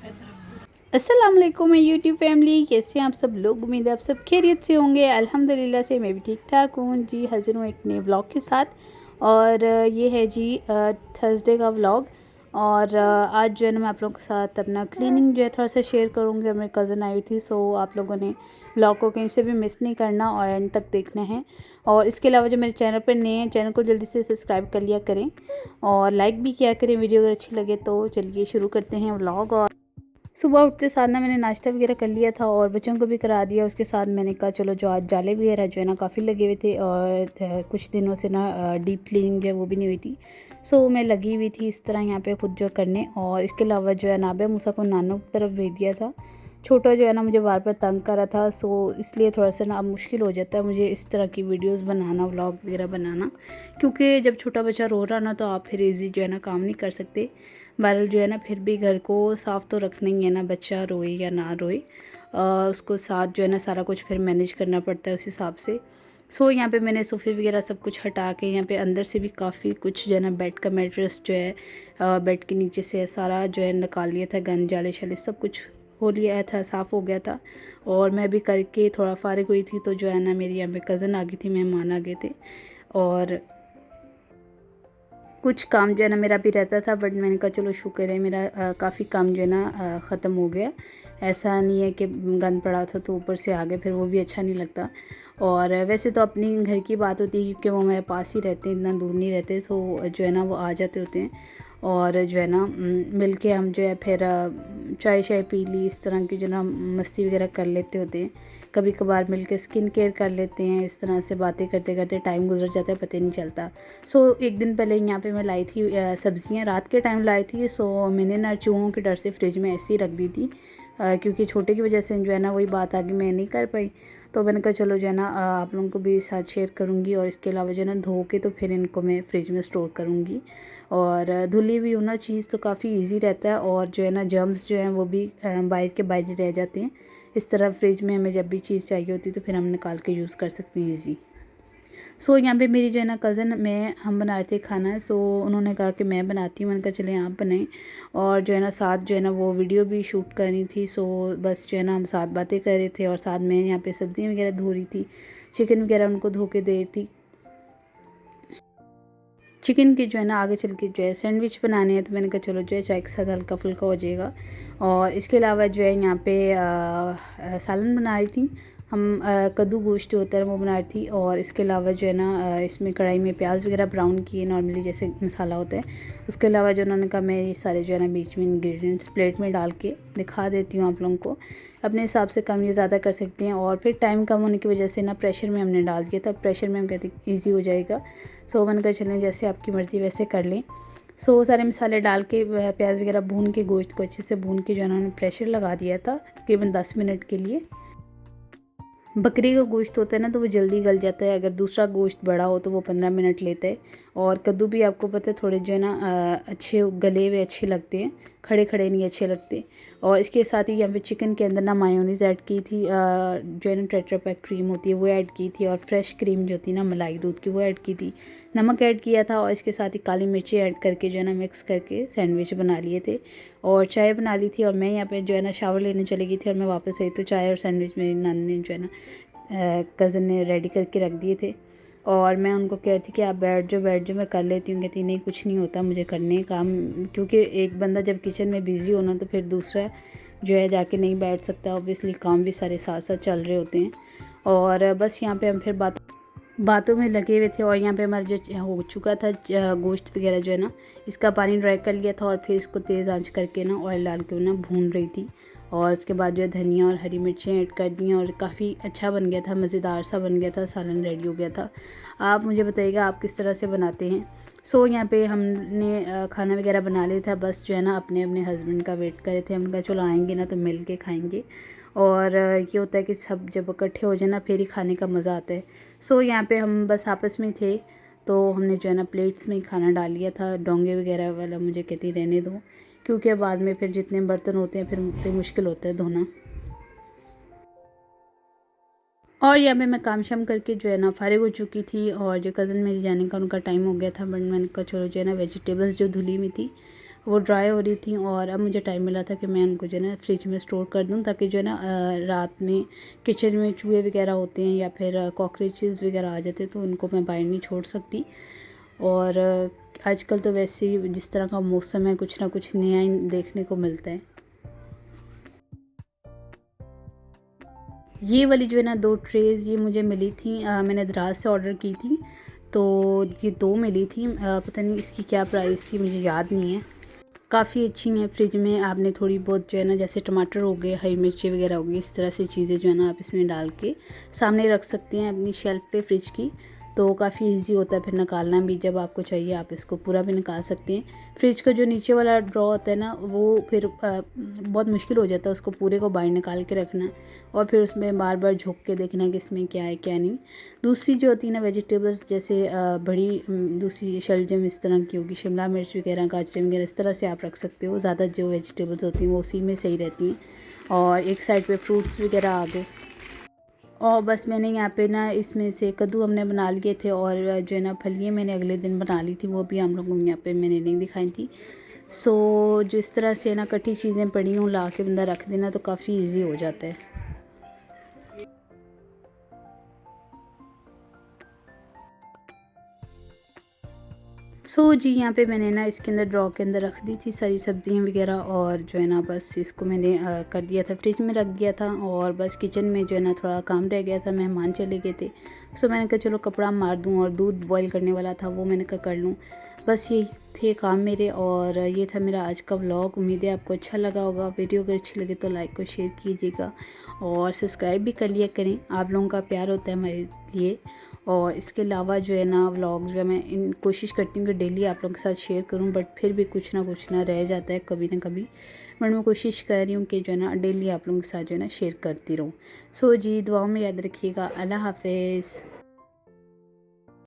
अस्सलाम वालेकुम YouTube family, कैसे हैं आप सब लोग। उम्मीद है आप सब खैरियत से होंगे। अल्हम्दुलिल्लाह से मैं भी ठीक ठाक हूँ जी। हाजिर हूँ एक नए व्लॉग के साथ। और ये है जी थर्सडे का व्लॉग। और आज जो है ना मैं आप लोगों के साथ अपना क्लीनिंग जो है थोड़ा सा शेयर करूँगी। और मेरी कज़न आई हुई थी, सो आप लोगों ने व्लॉग को कहीं से भी मिस नहीं करना और एंड तक देखना है। और इसके अलावा जो मेरे चैनल पर नए हैं, चैनल को जल्दी से सब्सक्राइब कर लिया करें और लाइक भी किया करें वीडियो अगर अच्छी लगे तो। चलिए शुरू करते हैं व्लॉग। और सुबह उठते साथ ना मैंने नाश्ता वगैरह कर लिया था और बच्चों को भी करा दिया। उसके साथ मैंने कहा चलो जो आज जाले वगैरह जो है ना काफ़ी लगे हुए थे और कुछ दिनों से ना डीप क्लीनिंग जो है वो भी नहीं हुई थी। सो मैं लगी हुई थी इस तरह यहाँ पे खुद जो करने। और इसके अलावा जो है नाबे मूसा को नानों की तरफ भेज दिया था। छोटा जो है ना मुझे बार बार तंग कर रहा था, सो इसलिए थोड़ा सा ना अब मुश्किल हो जाता है मुझे इस तरह की वीडियोस बनाना, व्लॉग वगैरह बनाना। क्योंकि जब छोटा बच्चा रो रहा ना तो आप फिर इजी जो है ना काम नहीं कर सकते। बहरहाल जो है ना फिर भी घर को साफ़ तो रखना ही है ना, बच्चा रोए या ना रोए उसको साथ जो है ना सारा कुछ फिर मैनेज करना पड़ता है उस हिसाब से। सो यहाँ पे मैंने सोफ़े वगैरह सब कुछ हटा के यहाँ पे अंदर से भी काफ़ी कुछ जो है ना बेड का मैट्रेस जो है बेड के नीचे से सारा जो है निकाल लिया था। गंद जाले शाले सब कुछ हो लिया था, साफ़ हो गया था। और मैं भी करके थोड़ा फारिग हुई थी तो जो है ना मेरी यहाँ पे कज़न आ गई थी, मेहमान आ गए थे। और कुछ काम जो है ना मेरा भी रहता था, बट मैंने कहा चलो शुक्र है मेरा काफ़ी काम जो है ना ख़त्म हो गया। ऐसा नहीं है कि गंद पड़ा था तो ऊपर से आ गए, फिर वो भी अच्छा नहीं लगता। और वैसे तो अपनी घर की बात होती है क्योंकि वो मेरे पास ही रहते हैं, इतना दूर नहीं रहते, तो जो है ना वो आ जाते होते हैं। और जो है ना मिल के हम जो है फिर चाय शाय पी ली, इस तरह की जो ना मस्ती वगैरह कर लेते होते हैं। कभी कभार मिल के स्किन केयर कर लेते हैं। इस तरह से बातें करते करते टाइम गुजर जाता है, पता नहीं चलता। सो एक दिन पहले यहाँ पे मैं लाई थी सब्ज़ियाँ, रात के टाइम लाई थी। सो मैंने ना चूहों के डर से फ्रिज में ऐसे ही रख दी थी क्योंकि छोटे की वजह से जो है ना वही बात आगे मैं नहीं कर पाई। तो मैंने कहा चलो जो है ना आप लोगों को भी साथ शेयर करूँगी। और इसके अलावा जो है ना धो के तो फिर इनको मैं फ्रिज में स्टोर करूँगी। और धुली हुई होना चीज़ तो काफ़ी इजी रहता है और जो है ना जर्म्स जो हैं वो भी बाहर के बाहर रह जाते हैं। इस तरह फ्रिज में हमें जब भी चीज़ चाहिए होती है तो फिर हम निकाल के यूज़ कर सकते हैं ईज़ी। सो यहाँ पे मेरी जो है ना कज़न मैं हम बना रहे थे खाना। सो उन्होंने कहा कि मैं बनाती हूँ, मैंने कहा चले आप बनाएं। और जो है ना साथ जो है ना वो वीडियो भी शूट करनी थी। सो बस जो है ना हम साथ बातें कर रहे थे और साथ में यहाँ पे सब्ज़ी वगैरह धो रही थी, चिकन वगैरह उनको धो के दे रही थी। चिकन के जो है ना आगे चल के जो है सैंडविच बनाने हैं, तो मैंने कहा चलो जो है चाय के साथ हल्का फुल्का हो जाएगा। और इसके अलावा जो है यहाँ पे सालन बना रही थी हम, कद्दू गोश्त जो होता है वो बना रही थी। और इसके अलावा जो है ना इसमें कढ़ाई में प्याज वगैरह ब्राउन किए नॉर्मली जैसे मसाला होता है। उसके अलावा जो उन्होंने कहा मैं ये सारे जो है ना बीच में इंग्रेडिएंट्स प्लेट में डाल के दिखा देती हूँ आप लोगों को। अपने हिसाब से कम या ज़्यादा कर सकते हैं। और फिर टाइम कम होने की वजह से ना प्रेशर में हमने डाल दिया था, प्रेशर में हम कहते ईजी हो जाएगा। सो मैंने कहा चलें जैसे आपकी मर्ज़ी वैसे कर लें। सो सारे मसाले डाल के प्याज वगैरह भून के गोश्त को अच्छे से भून के जो है ना उन्होंने प्रेशर लगा दिया था तकरीबन 10 मिनट के लिए। बकरी का गोश्त होता है ना तो वो जल्दी गल जाता है, अगर दूसरा गोश्त बड़ा हो तो वो 15 मिनट लेता है। और कद्दू भी आपको पता है थोड़े जो है ना अच्छे गले हुए अच्छे लगते हैं, खड़े खड़े नहीं अच्छे लगते। और इसके साथ ही यहाँ पे चिकन के अंदर ना मायोनीज़ ऐड की थी, जो है ना टेट्रा पैक क्रीम होती है वो ऐड की थी। और फ्रेश क्रीम जो थी ना मलाई दूध की वो ऐड की थी, नमक ऐड किया था। और इसके साथ ही काली मिर्ची ऐड करके जो है ना मिक्स करके सैंडविच बना लिए थे। और चाय बना ली थी और मैं यहाँ पे जो है ना शावर लेने चली गई थी और मैं वापस आई तो चाय और सैंडविच मेरी नानी ने जो है ना कज़न ने रेडी करके रख दिए थे। और मैं उनको कह रही थी कि आप बैठ जाओ मैं कर लेती हूँ। कहती नहीं कुछ नहीं होता मुझे करने काम, क्योंकि एक बंदा जब किचन में बिज़ी होना तो फिर दूसरा जो है जाके नहीं बैठ सकता। ऑब्वियसली काम भी सारे साथ साथ चल रहे होते हैं। और बस यहाँ पे हम फिर बातों में लगे हुए थे। और यहाँ पे हमारा जो हो चुका था गोश्त वगैरह जो है ना इसका पानी ड्राई कर लिया था और फिर इसको तेज़ आंच करके ना ऑयल डाल के ना भून रही थी। और उसके बाद जो है धनिया और हरी मिर्चें ऐड कर दी और काफ़ी अच्छा बन गया था, मज़ेदार सा बन गया था, सालन रेडी हो गया था। आप मुझे बताइएगा आप किस तरह से बनाते हैं। सो यहाँ पे हमने खाना वगैरह बना लिया था, बस जो है ना अपने अपने हस्बैंड का वेट कर रहे थे। हमने कहा चलो आएँगे ना तो मिल के खाएँगे। और ये होता है कि सब जब इकट्ठे हो जाए ना फिर ही खाने का मज़ा आता है। सो यहाँ पे हम बस आपस में थे तो हमने जो है ना प्लेट्स में ही खाना डाल लिया था। डोंगे वगैरह वाला मुझे कहती रहने दो, क्योंकि बाद में फिर जितने बर्तन होते हैं फिर मुझसे मुश्किल होता है धोना। और यहाँ पे मैं काम शाम करके जो है ना फारिग हो चुकी थी और जो कज़न मेरी जाने का उनका टाइम हो गया था, बट मैंने कहा चलो जो है ना वेजिटेबल्स जो धुली हुई थी वो ड्राई हो रही थी और अब मुझे टाइम मिला था कि मैं उनको जो है ना फ्रिज में स्टोर कर दूँ, ताकि जो है ना रात में किचन में चूहे वगैरह होते हैं या फिर कॉकरोचेस वगैरह आ जाते हैं तो उनको मैं बाहर नहीं छोड़ सकती। और आजकल तो वैसे ही जिस तरह का मौसम है, कुछ ना कुछ नया ही देखने को मिलता है। ये वाली जो है ना 2 ट्रेज़ ये मुझे मिली थी, मैंने दराज से ऑर्डर की थी, तो ये 2 मिली थी। पता नहीं इसकी क्या प्राइस थी, मुझे याद नहीं है। काफ़ी अच्छी हैं, फ्रिज में आपने थोड़ी बहुत जो है ना, जैसे टमाटर हो गए, हरी मिर्ची वगैरह हो गई, इस तरह से चीज़ें जो है ना आप इसमें डाल के सामने रख सकते हैं अपनी शेल्फ़ पे फ्रिज की। तो काफ़ी इजी होता है फिर निकालना भी, जब आपको चाहिए आप इसको पूरा भी निकाल सकते हैं। फ्रिज का जो नीचे वाला ड्रॉ होता है ना, वो फिर बहुत मुश्किल हो जाता है उसको पूरे को बाहर निकाल के रखना और फिर उसमें बार बार झुक के देखना कि इसमें क्या है क्या नहीं। दूसरी जो होती है ना वेजिटेबल्स, जैसे बड़ी दूसरी शलजम इस तरह की होगी, शिमला मिर्च वगैरह, गाजर वगैरह, इस तरह से आप रख सकते हो। ज़्यादा जो वेजिटेबल्स होती हैं वो उसी में सही रहती हैं। और एक साइड पे फ्रूट्स वगैरह आ गए। और बस मैंने यहाँ पे ना इसमें से कद्दू हमने बना लिए थे और जो है ना फलियाँ मैंने अगले दिन बना ली थी, वो भी हम लोगों को यहाँ पे मैंने नहीं दिखाई थी। सो जो इस तरह से ना कटी चीज़ें पड़ी हों ला के बंदा रख देना तो काफ़ी इजी हो जाता है। जी यहाँ पे मैंने ना इसके अंदर ड्रॉ के अंदर रख दी थी सारी सब्जियां वगैरह, और जो है ना बस इसको मैंने कर दिया था, फ्रिज में रख दिया था। और बस किचन में जो है ना थोड़ा काम रह गया था, मेहमान चले गए थे। मैंने कहा चलो कपड़ा मार दूँ, और दूध बॉईल करने वाला था वो मैंने कहा कर लूँ। बस ये थे काम मेरे, और ये था मेरा आज का व्लॉग। उम्मीद है आपको अच्छा लगा होगा। वीडियो अगर अच्छी लगे तो लाइक और शेयर कीजिएगा और सब्सक्राइब भी कर लिया करें, आप लोगों का प्यार होता है हमारे लिए। और इसके अलावा जो है ना व्लॉग जो है मैं कोशिश करती हूँ कि डेली आप लोगों के साथ शेयर करूँ, बट फिर भी कुछ ना रह जाता है कभी ना कभी। बट मैं कोशिश कर रही हूँ कि जो है ना डेली आप लोगों के साथ जो है ना शेयर करती रहूँ। जी दुआओं में याद रखिएगा। अल्लाह हाफ़िज़।